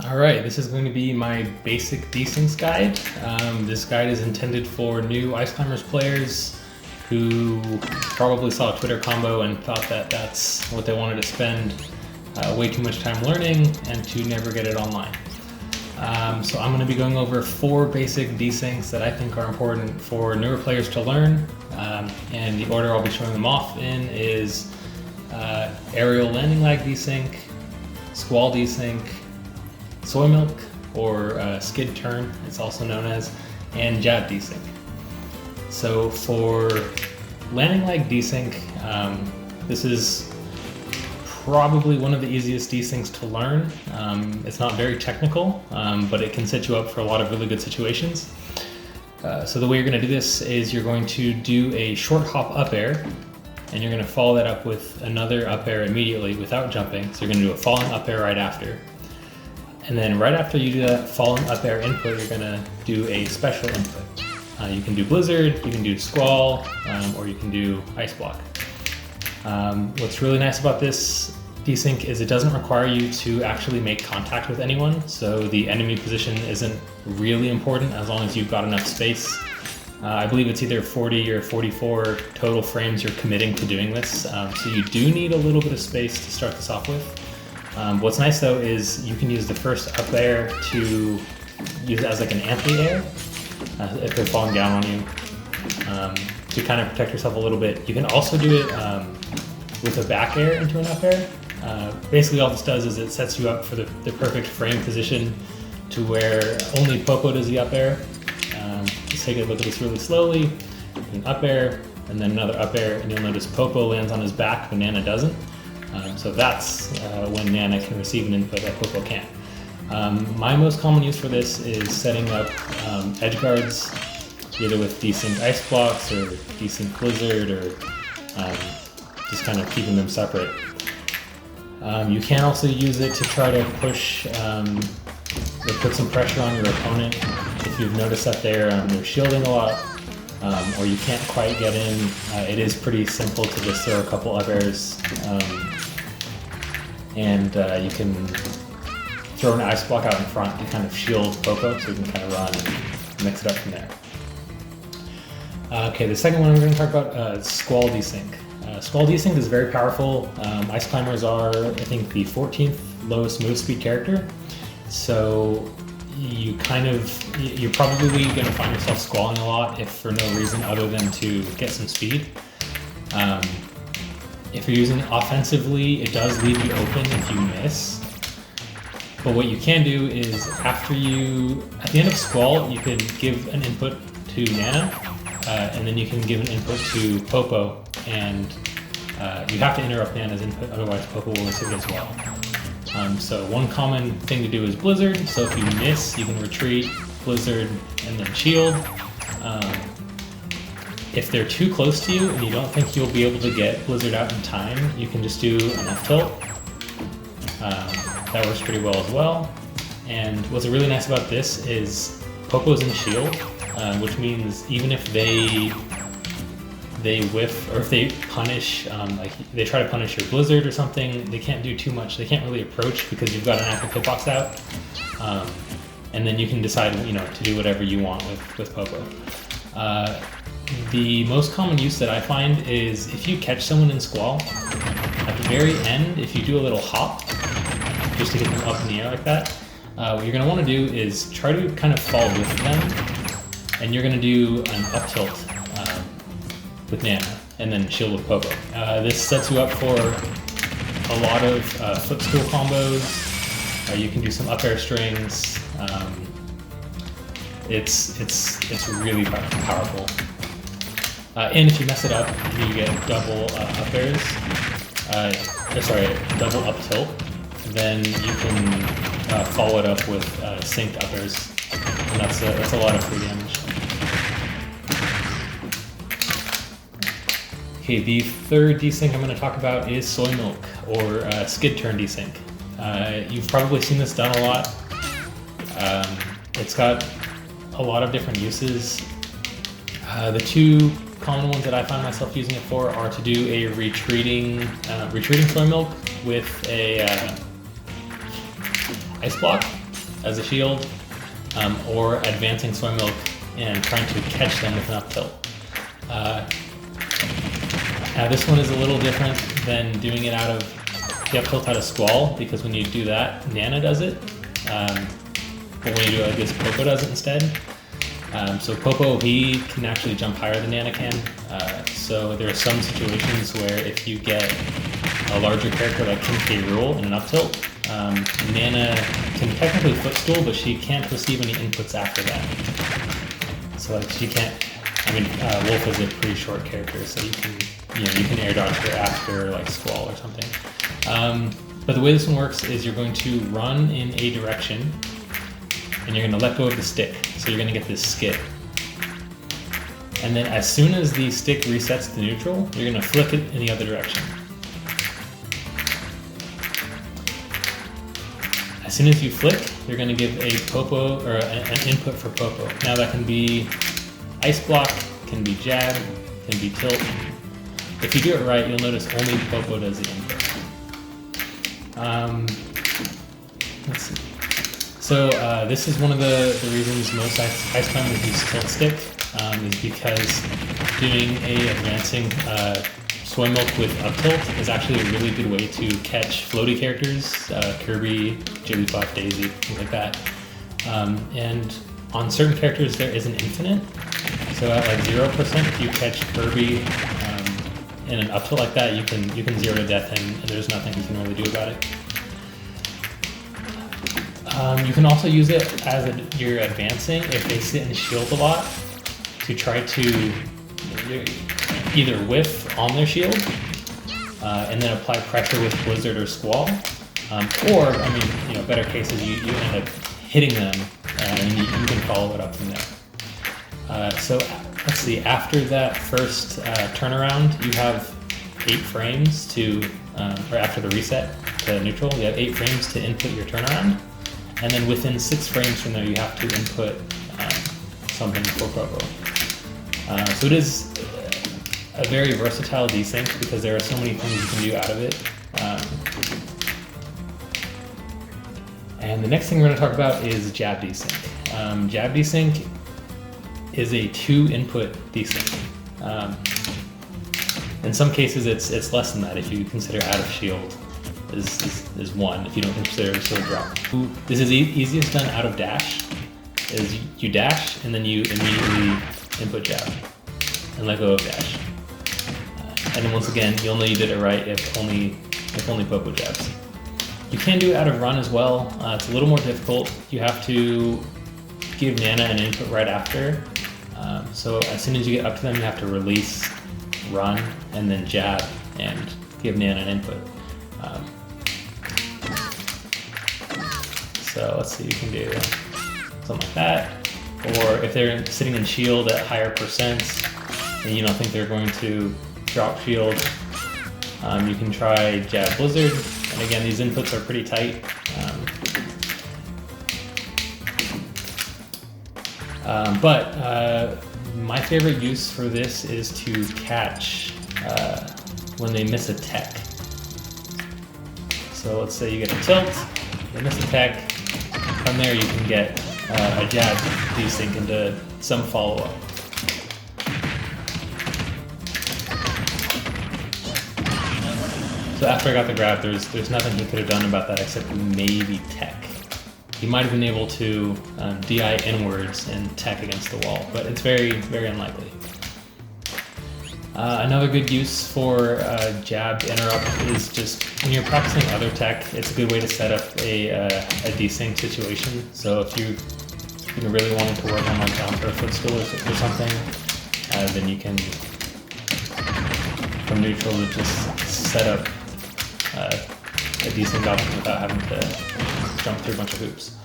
Alright, this is going to be my basic Desync guide. This guide is intended for new Ice Climbers players who probably saw a Twitter combo and thought that that's what they wanted to spend way too much time learning and to never get it online. So I'm going to be going over 4 basic desyncs that I think are important for newer players to learn, and the order I'll be showing them off in is aerial landing lag desync, Squall desync, Soymilk, or skid turn, it's also known as, and jab desync. So for landing lag desync, this is probably one of the easiest desyncs to learn. It's not very technical, but it can set you up for a lot of really good situations. So the way you're going to do this is you're going to do a short hop up air, and you're going to follow that up with another up air immediately without jumping. So you're going to do a falling up air right after. And then right after you do that falling up air input, you're going to do a special input. You can do Blizzard, you can do Squall, or you can do Ice Block. What's really nice about this desync is it doesn't require you to actually make contact with anyone, so the enemy position isn't really important as long as you've got enough space. I believe it's either 40 or 44 total frames you're committing to doing this, so you do need a little bit of space to start this off with. What's nice though is you can use the first up air to use it as like an anti-air if they're falling down on you, to kind of protect yourself a little bit. You can also do it with a back air into an up air. Basically all this does is it sets you up for the perfect frame position to where only Popo does the up air. Just take a look at this really slowly. An up air, and then another up air, and you'll notice Popo lands on his back, but Nana doesn't. So that's when Nana can receive an input that Popo can't. My most common use for this is setting up edge guards, either with Desync Ice Blocks or Desync Blizzard, or just kind of keeping them separate. You can also use it to try to push or put some pressure on your opponent. If you've noticed that they're shielding a lot, or you can't quite get in, it is pretty simple to just throw a couple up airs, and you can throw an ice block out in front to kind of shield Popo, so you can kind of run and mix it up from there. Okay, the second one we're going to talk about is Squall desync. Squall desync is very powerful. Ice Climbers are, I think, the 14th lowest move speed character, so you're probably going to find yourself squalling a lot if for no reason other than to get some speed. If you're using it offensively, it does leave you open if you miss. But what you can do is at the end of Squall, you can give an input to Nana, and then you can give an input to Popo, and you have to interrupt Nana's input, otherwise Popo will receive it as well. So one common thing to do is Blizzard, so if you miss, you can retreat, Blizzard, and then shield. If they're too close to you and you don't think you'll be able to get Blizzard out in time, you can just do an F tilt. That works pretty well as well. And what's really nice about this is Popo's in shield, which means even if they whiff, or if they punish, like they try to punish your Blizzard or something, they can't do too much. They can't really approach because you've got an active hitbox out. And then you can decide, to do whatever you want with Popo. The most common use that I find is if you catch someone in Squall, at the very end, if you do a little hop, just to get them up in the air like that, what you're going to want to do is try to kind of fall with them, and you're going to do an up tilt with Nana, and then shield with Popo. This sets you up for a lot of footstool combos. You can do some up air strings. It's really powerful. And if you mess it up, you get double up airs. Double up tilt. Then you can follow it up with synced up airs, and that's a lot of free damage. Okay, the third desync I'm going to talk about is Soymilk, or skid turn desync. You've probably seen this done a lot. It's got a lot of different uses. The two common ones that I find myself using it for are to do a retreating Soymilk with a ice block, as a shield, or advancing Soymilk and trying to catch them with an up tilt. Now this one is a little different than doing it out of the up tilt out of Squall, because when you do that, Nana does it. But when you do it like this, Popo does it instead. So Popo, he can actually jump higher than Nana can. So there are some situations where if you get a larger character like Kim K. Rool in an up tilt, Nana can technically footstool, but she can't receive any inputs after that. So like she can't. I mean, Wolf is a pretty short character, so you can air dodge her after like Squall or something. But the way this one works is you're going to run in a direction, and you're going to let go of the stick. So you're going to get this skip. And then as soon as the stick resets to neutral, you're going to flick it in the other direction. As soon as you flick, you're going to give a Popo, or an input for Popo. Now that can be Ice Block, can be Jab, can be Tilt. If you do it right, you'll notice only Popo does the input. Let's see. So this is one of the reasons most ice climbers use Tilt Stick, is because doing a advancing Soymilk with up tilt is actually a really good way to catch floaty characters, Kirby, Jigglypuff, Daisy, things like that. And on certain characters there is an infinite. So at like 0%, if you catch Kirby in an up tilt like that, you can 0 to death him, and there's nothing you can really do about it. You can also use it as you're advancing if they sit and shield a lot, to try to either whiff on their shield and then apply pressure with Blizzard or Squall, or I mean, better cases you end up hitting them and you can follow it up from there. So let's see. After that first turnaround, you have 8 frames to, or after the reset to neutral, you have 8 frames to input your turnaround. And then within 6 frames from there, you have to input something for Popo. So it is a very versatile desync because there are so many things you can do out of it. And the next thing we're going to talk about is Jab Desync. Jab Desync is a 2-input desync. In some cases, it's less than that if you consider out of shield is 1, if you don't consider shield drop. This is easiest done out of dash. Is you dash and then you immediately input jab and let go of dash. And then once again, you'll know you did it right if only Popo jabs. You can do it out of run as well. It's a little more difficult. You have to give Nana an input right after. So as soon as you get up to them, you have to release run and then jab and give Nana an input. So let's see, you can do something like that. Or if they're sitting in shield at higher percents and you don't think they're going to drop shield, you can try Jab Blizzard. And again, these inputs are pretty tight. But my favorite use for this is to catch when they miss a tech. So let's say you get a tilt, they miss a tech. From there you can get a jab desync into some follow-up. So after I got the grab, there's nothing he could have done about that except maybe tech. He might have been able to DI inwards and tech against the wall, but it's very, very unlikely. Another good use for jab interrupt is just when you're practicing other tech, it's a good way to set up a desync situation. So if you really wanted to work on like down for a footstool or something, then you can, from neutral, to just set up a desync option without having to jump through a bunch of hoops.